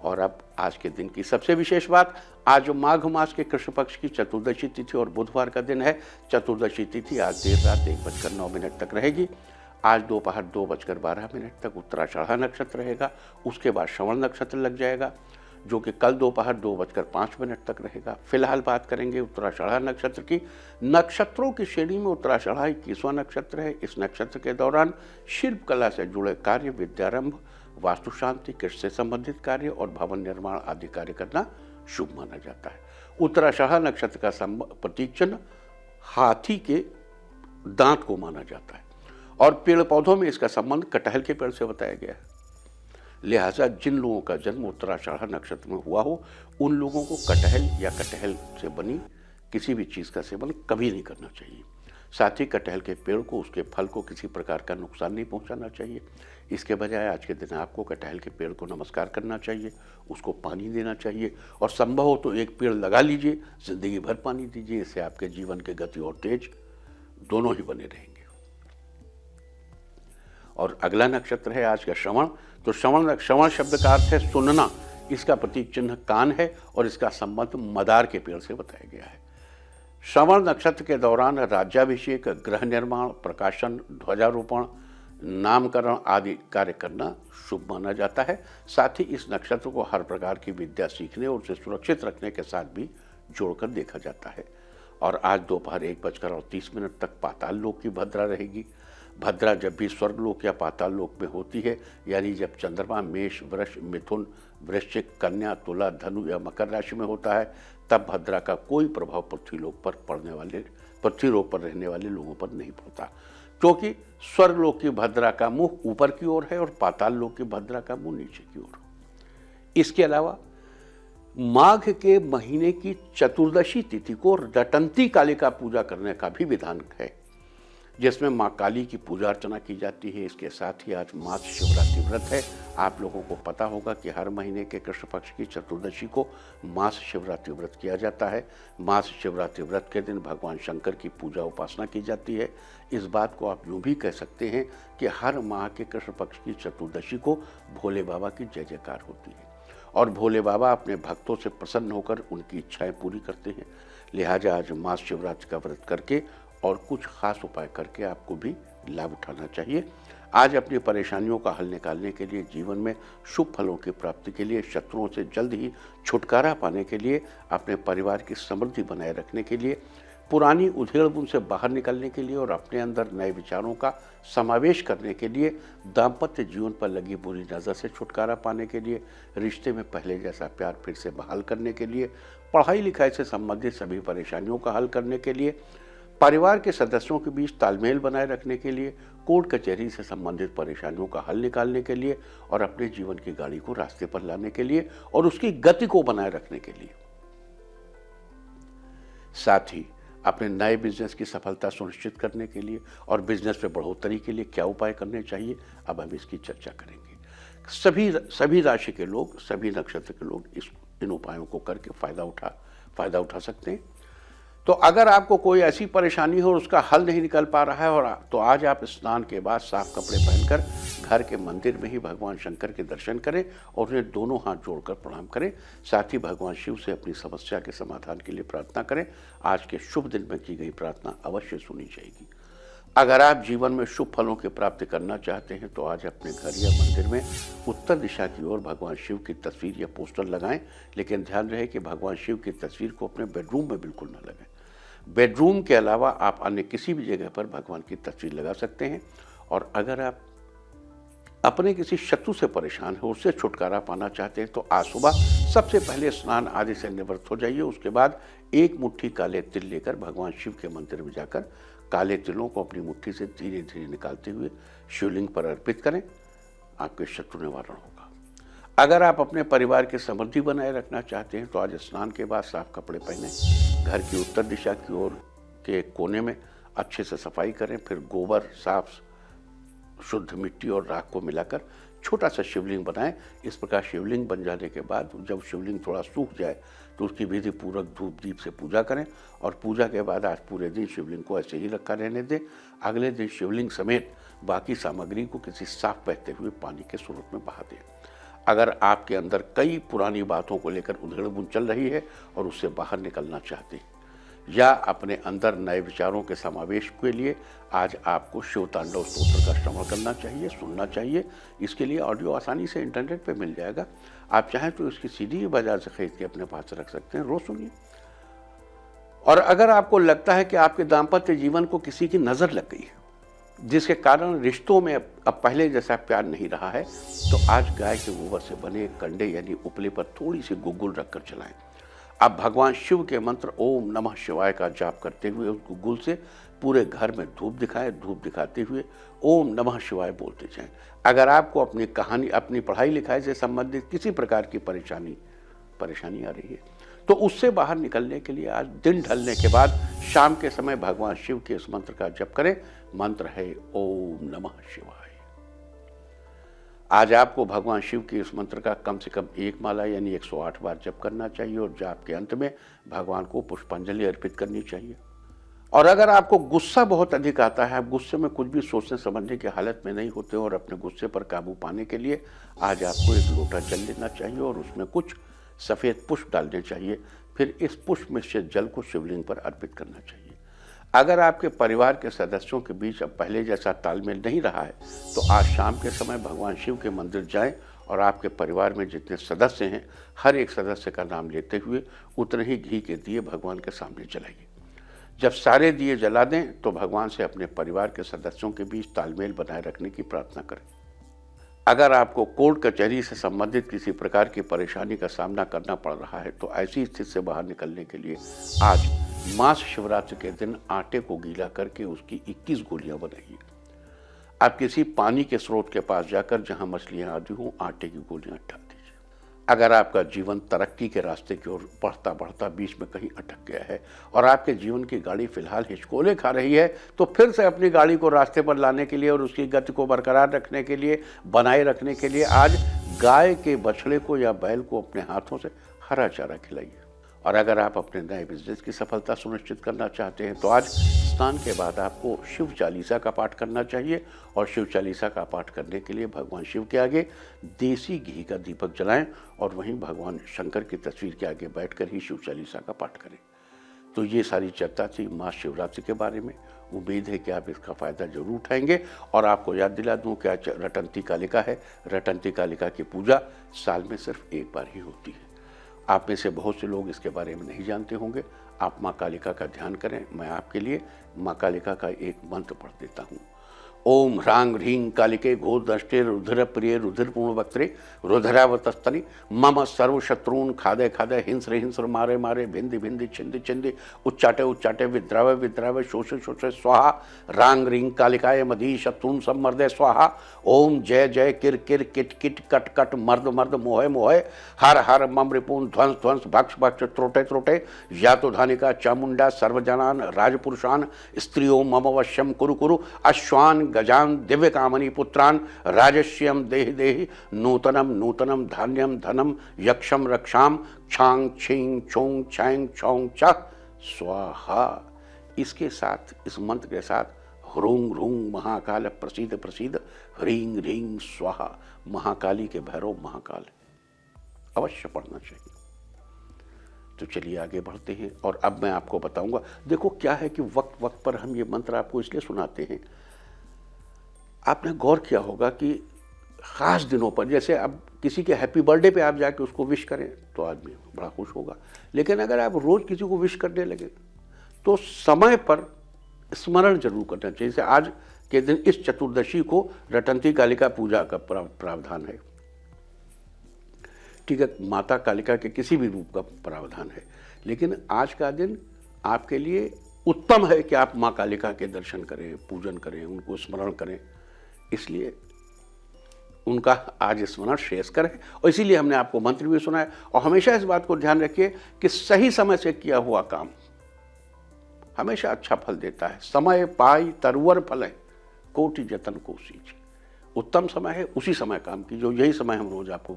और अब आज के दिन की सबसे विशेष बात, आज माघ मास के कृष्ण पक्ष की चतुर्दशी तिथि और बुधवार का दिन है। चतुर्दशी तिथि आज देर रात 1:09 तक रहेगी। आज दोपहर 2:12 तक उत्तराषाढ़ा नक्षत्र रहेगा। उसके बाद श्रवण नक्षत्र लग जाएगा, जो कि कल दोपहर 2:05 तक रहेगा। फिलहाल बात करेंगे उत्तराषाढ़ा नक्षत्र की। नक्षत्रों की श्रेणी में उत्तराषाढ़ा 21वां नक्षत्र है। इस नक्षत्र के दौरान शिल्प कला से जुड़े कार्य, विद्यारंभ, वास्तु शांति, कृषि से संबंधित कार्य और भवन निर्माण आदि कार्य करना शुभ माना जाता है। उत्तराषाढ़ा नक्षत्र का प्रतीक चिन्ह हाथी के दांत को माना जाता है और पेड़ पौधों में इसका संबंध कटहल के पेड़ से बताया गया है। लिहाजा जिन लोगों का जन्म उत्तराषाढ़ा नक्षत्र में हुआ हो, उन लोगों को कटहल या कटहल से बनी किसी भी चीज़ का सेवन कभी नहीं करना चाहिए। साथ ही कटहल के पेड़ को, उसके फल को किसी प्रकार का नुकसान नहीं पहुंचाना चाहिए। इसके बजाय आज के दिन आपको कटहल के पेड़ को नमस्कार करना चाहिए, उसको पानी देना चाहिए और संभव हो तो एक पेड़ लगा लीजिए, जिंदगी भर पानी दीजिए। इससे आपके जीवन के गति और तेज दोनों ही बने रहेंगे। और अगला नक्षत्र है आज का श्रवण। तो श्रवण शब्द का अर्थ है सुनना। इसका प्रतीक चिन्ह कान है और इसका संबंध मदार के पेड़ से बताया गया है। श्रवण नक्षत्र के दौरान राज्याभिषेक, गृह निर्माण, प्रकाशन, ध्वजारोपण, नामकरण आदि कार्य करना शुभ माना जाता है। साथ ही इस नक्षत्र को हर प्रकार की विद्या सीखने और उसे सुरक्षित रखने के साथ भी जोड़कर देखा जाता है। और आज दोपहर 1:30 तक पाताल लोक की भद्रा रहेगी। भद्रा जब भी स्वर्गलोक या पाताल लोक में होती है, यानी जब चंद्रमा मेष, वृष, मिथुन, वृश्चिक, कन्या, तुला, धनु या मकर राशि में होता है, तब भद्रा का कोई प्रभाव पृथ्वीलोक पर रहने वाले लोगों पर नहीं पड़ता, क्योंकि स्वर्गलोक की भद्रा का मुंह ऊपर की ओर है और पाताल लोक की भद्रा का मुंह नीचे की ओर। इसके अलावा माघ के महीने की चतुर्दशी तिथि को रटंती कालिका पूजा करने का भी विधान है, जिसमें मां काली की पूजा अर्चना की जाती है। इसके साथ ही आज मास शिवरात्रि व्रत है। आप लोगों को पता होगा कि हर महीने के कृष्ण पक्ष की चतुर्दशी को मास शिवरात्रि व्रत किया जाता है। मास शिवरात्रि व्रत के दिन भगवान शंकर की पूजा उपासना की जाती है। इस बात को आप यूँ भी कह सकते हैं कि हर माह के कृष्ण पक्ष की चतुर्दशी को भोले बाबा की जय जयकार होती है और भोले बाबा अपने भक्तों से प्रसन्न होकर उनकी इच्छाएं पूरी करते हैं। लिहाजा आज मास शिवरात्रि का व्रत करके और कुछ खास उपाय करके आपको भी लाभ उठाना चाहिए। आज अपनी परेशानियों का हल निकालने के लिए, जीवन में शुभ फलों की प्राप्ति के लिए, शत्रुओं से जल्द ही छुटकारा पाने के लिए, अपने परिवार की समृद्धि बनाए रखने के लिए, पुरानी उधेड़-बुन से बाहर निकलने के लिए और अपने अंदर नए विचारों का समावेश करने के लिए, दाम्पत्य जीवन पर लगी बुरी नज़र से छुटकारा पाने के लिए, रिश्ते में पहले जैसा प्यार फिर से बहाल करने के लिए, पढ़ाई लिखाई से संबंधित सभी परेशानियों का हल करने के लिए, परिवार के सदस्यों के बीच तालमेल बनाए रखने के लिए, कोर्ट कचहरी से संबंधित परेशानियों का हल निकालने के लिए और अपने जीवन की गाड़ी को रास्ते पर लाने के लिए और उसकी गति को बनाए रखने के लिए। साथ ही अपने नए बिजनेस की सफलता सुनिश्चित करने के लिए और बिजनेस में बढ़ोतरी के लिए क्या उपाय करने चाहिए, अब हम इसकी चर्चा करेंगे। सभी राशि के लोग, सभी नक्षत्र के लोग इन उपायों को करके फायदा उठा सकते हैं। तो अगर आपको कोई ऐसी परेशानी हो और उसका हल नहीं निकल पा रहा है तो आज आप स्नान के बाद साफ कपड़े पहनकर घर के मंदिर में ही भगवान शंकर के दर्शन करें और उन्हें दोनों हाथ जोड़कर प्रणाम करें। साथ ही भगवान शिव से अपनी समस्या के समाधान के लिए प्रार्थना करें। आज के शुभ दिन में की गई प्रार्थना अवश्य सुनी जाएगी। अगर आप जीवन में शुभ फलों की प्राप्ति करना चाहते हैं तो आज अपने घर या मंदिर में उत्तर दिशा की ओर भगवान शिव की तस्वीर या पोस्टर लगाएं, लेकिन ध्यान रहे कि भगवान शिव की तस्वीर को अपने बेडरूम में बिल्कुल न लगाएं। बेडरूम के अलावा आप अन्य किसी भी जगह पर भगवान की तस्वीर लगा सकते हैं। और अगर आप अपने किसी शत्रु से परेशान हो, उससे छुटकारा पाना चाहते हैं तो आज सुबह सबसे पहले स्नान आदि से निवृत्त हो जाइए। उसके बाद एक मुट्ठी काले तिल लेकर भगवान शिव के मंदिर में जाकर काले तिलों को अपनी मुट्ठी से धीरे धीरे निकालते हुए शिवलिंग पर अर्पित करें। आपके शत्रु निवारण होगा। अगर आप अपने परिवार की समृद्धि बनाए रखना चाहते हैं तो आज स्नान के बाद साफ कपड़े पहने, घर की उत्तर दिशा की ओर के कोने में अच्छे से सफाई करें। फिर गोबर, साफ शुद्ध मिट्टी और राख को मिलाकर छोटा सा शिवलिंग बनाएं। इस प्रकार शिवलिंग बन जाने के बाद जब शिवलिंग थोड़ा सूख जाए तो उसकी विधि पूर्वक धूप दीप से पूजा करें और पूजा के बाद आज पूरे दिन शिवलिंग को ऐसे ही रखा रहने दें। अगले दिन शिवलिंग समेत बाकी सामग्री को किसी साफ बहते हुए पानी के स्रोत में बहा दें। अगर आपके अंदर कई पुरानी बातों को लेकर उधेड़-बुन चल रही है और उससे बाहर निकलना चाहते हैं, या अपने अंदर नए विचारों के समावेश के लिए आज आपको शिव तांडव स्तोत्र का श्रवण करना चाहिए, सुनना चाहिए। इसके लिए ऑडियो आसानी से इंटरनेट पे मिल जाएगा। आप चाहें तो इसकी सीडी बाजार से खरीद के अपने पास रख सकते हैं, रोज सुनिए। और अगर आपको लगता है कि आपके दाम्पत्य जीवन को किसी की नज़र लग गई है, जिसके कारण रिश्तों में अब पहले जैसा प्यार नहीं रहा है, तो आज गाय के गोबर से बने कंडे यानी उपले पर थोड़ी सी गुग्गुल रखकर चलाएं। अब भगवान शिव के मंत्र ओम नमः शिवाय का जाप करते हुए उस गुग्गुल से पूरे घर में धूप दिखाएं। धूप दिखाते हुए ओम नमः शिवाय बोलते जाएं। अगर आपको अपनी कहानी, अपनी पढ़ाई लिखाई से संबंधित किसी प्रकार की परेशानी आ रही है, तो उससे बाहर निकलने के लिए आज दिन ढलने के बाद शाम के समय भगवान शिव के इस मंत्र का जप करें। मंत्र है ओम नमः शिवाय। आज आपको भगवान शिव के इस मंत्र का कम से कम 1 माला यानी 108 बार जप करना चाहिए और जाप के अंत में भगवान को पुष्पांजलि अर्पित करनी चाहिए। और अगर आपको गुस्सा बहुत अधिक आता है, आप गुस्से में कुछ भी सोचने समझने की हालत में नहीं होते और अपने गुस्से पर काबू पाने के लिए आज आपको 1 लोटा जल लेना चाहिए और उसमें कुछ सफ़ेद पुष्प डालने चाहिए। फिर इस पुष्प मिश्रित जल को शिवलिंग पर अर्पित करना चाहिए। अगर आपके परिवार के सदस्यों के बीच अब पहले जैसा तालमेल नहीं रहा है, तो आज शाम के समय भगवान शिव के मंदिर जाएं और आपके परिवार में जितने सदस्य हैं, हर एक सदस्य का नाम लेते हुए उतने ही घी के दिए भगवान के सामने जलाइए। जब सारे दिए जला दें तो भगवान से अपने परिवार के सदस्यों के बीच तालमेल बनाए रखने की प्रार्थना करें। अगर आपको कोर्ट कचहरी से संबंधित किसी प्रकार की परेशानी का सामना करना पड़ रहा है, तो ऐसी स्थिति से बाहर निकलने के लिए आज मास शिवरात्रि के दिन आटे को गीला करके उसकी 21 गोलियां बनाइए। आप किसी पानी के स्रोत के पास जाकर जहां मछलियां आदि हों, आटे की गोलियां डाल दीजिए। अगर आपका जीवन तरक्की के रास्ते की ओर बढ़ता बढ़ता बीच में कहीं अटक गया है और आपके जीवन की गाड़ी फिलहाल हिचकोले खा रही है, तो फिर से अपनी गाड़ी को रास्ते पर लाने के लिए और उसकी गति को बरकरार रखने के लिए, बनाए रखने के लिए आज गाय के बछड़े को या बैल को अपने हाथों से हरा चारा खिलाइए। और अगर आप अपने नए बिजनेस की सफलता सुनिश्चित करना चाहते हैं, तो आज स्नान के बाद आपको शिव चालीसा का पाठ करना चाहिए और शिव चालीसा का पाठ करने के लिए भगवान शिव के आगे देसी घी का दीपक जलाएं और वहीं भगवान शंकर की तस्वीर के आगे बैठकर ही शिव चालीसा का पाठ करें। तो ये सारी चर्चा थी माँ शिवरात्रि के बारे में। उम्मीद है कि आप इसका फ़ायदा जरूर उठाएंगे। और आपको याद दिला दूँ कि आज रटंती कालिका है। रटंती कालिका की पूजा साल में सिर्फ 1 बार ही होती है। आप में से बहुत से लोग इसके बारे में नहीं जानते होंगे। आप माँ कालिका का ध्यान करें। मैं आपके लिए माँ कालिका का एक मंत्र पढ़ देता हूँ। ओम ह्रांग ह्रीं कालिके घोरदष्टे रुधिर प्रिय रुधिर पूर्ण वक्त्रे रुधिरावतस्तनि मम सर्वशत्रून् खादे खादे हिंस्र हिंस्र मारे मारे भिंदि भिंदि छिंदि छिंदि उच्चाटे उच्चाटे विद्रावे विद्रावे शोषे शोषे स्वाहा रांग ह्रीं कालिकाय मधी शत्रून् सम्मर्दे स्वाहा। ओम जय जय किर किर किट किट कट कट मर्द मर्द मोहे मोहे हर हर मम रिपून ध्वंस ध्वंस भक्ष भक्ष त्रोटे त्रोटे यातुधानिका चामुंडा सर्वजनान राजपुरुषान स्त्रियों मम वश्यम कुरु कुरु अश्वान गजान दिव्य कामनी पुत्रान राजस्यम देहि देहि नूतनम नूतनम धान्यम धनम यक्षम रक्षाम छांग छिंग छोंग छांग छोंग च स्वाहा। इसके साथ, इस मंत्र के साथ ह्रूंग ह्रूंग महाकाल प्रसिद्ध प्रसिद्ध ह्रीं ह्रीं स्वाहा महाकाली के भैरव महाकाल अवश्य पढ़ना चाहिए। तो चलिए आगे बढ़ते हैं और अब मैं आपको बताऊंगा। देखो क्या है कि वक्त वक्त पर हम ये मंत्र आपको इसलिए सुनाते हैं। आपने गौर किया होगा कि ख़ास दिनों पर, जैसे अब किसी के हैप्पी बर्थडे पे आप जाके उसको विश करें तो आदमी बड़ा खुश होगा, लेकिन अगर आप रोज़ किसी को विश करने लगे तो समय पर स्मरण जरूर करना चाहिए। जैसे आज के दिन इस चतुर्दशी को रटंती कालिका पूजा का प्रावधान है, ठीक है, माता कालिका के किसी भी रूप का प्रावधान है, लेकिन आज का दिन आपके लिए उत्तम है कि आप माँ कालिका के दर्शन करें, पूजन करें, उनको स्मरण करें। इसलिए उनका आज स्मरण शेष करें और इसीलिए हमने आपको मंत्र भी सुनाया। और हमेशा इस बात को ध्यान रखिए कि सही समय से किया हुआ काम हमेशा अच्छा फल देता है। समय पाई तरवर फल है कोटि जतन कोशिश। उत्तम समय है, उसी समय काम कीजिए। यही समय हम रोज आपको